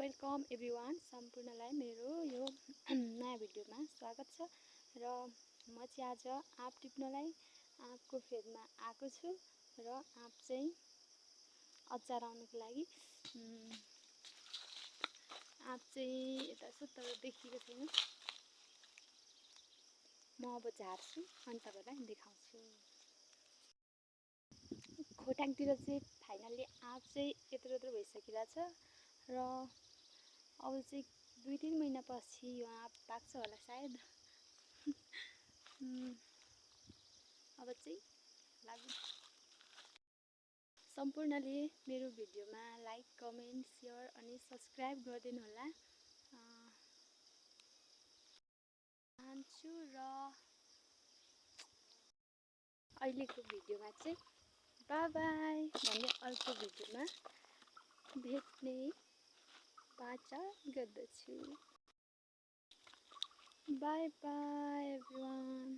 Welcome everyone, सम्पूर्णलाई मेरो यो नयाँ भिडियोमा स्वागत छ। र म चाहिँ आज आँप टिप्नलाई आँपको फेदमा आएको छु र आँप चाहिँ अचार आउनुको लागि आँप चाहिँ यता छ तर देखिएको छैन। म अब झार्छु अनि तपाईँलाई देखाउँछु। खोटाङतिर चाहिँ फाइनल्ली आँप चाहिँ यत्रो यत्रो भइसकिरहेको छ र अब चाहिँ 2-3 महिनापछि यो आँप पाक्छ होला सायद। अब चाहिँ लागु। सम्पूर्णले मेरो भिडियोमा लाइक, कमेन्ट, सेयर अनि सब्सक्राइब गरिदिनु होला चाहन्छु। र अहिलेको भिडियोमा चाहिँ बाई बाई भन्ने अर्को भिडियोमा भेट्ने बाचा गर्दछु। By by everyone.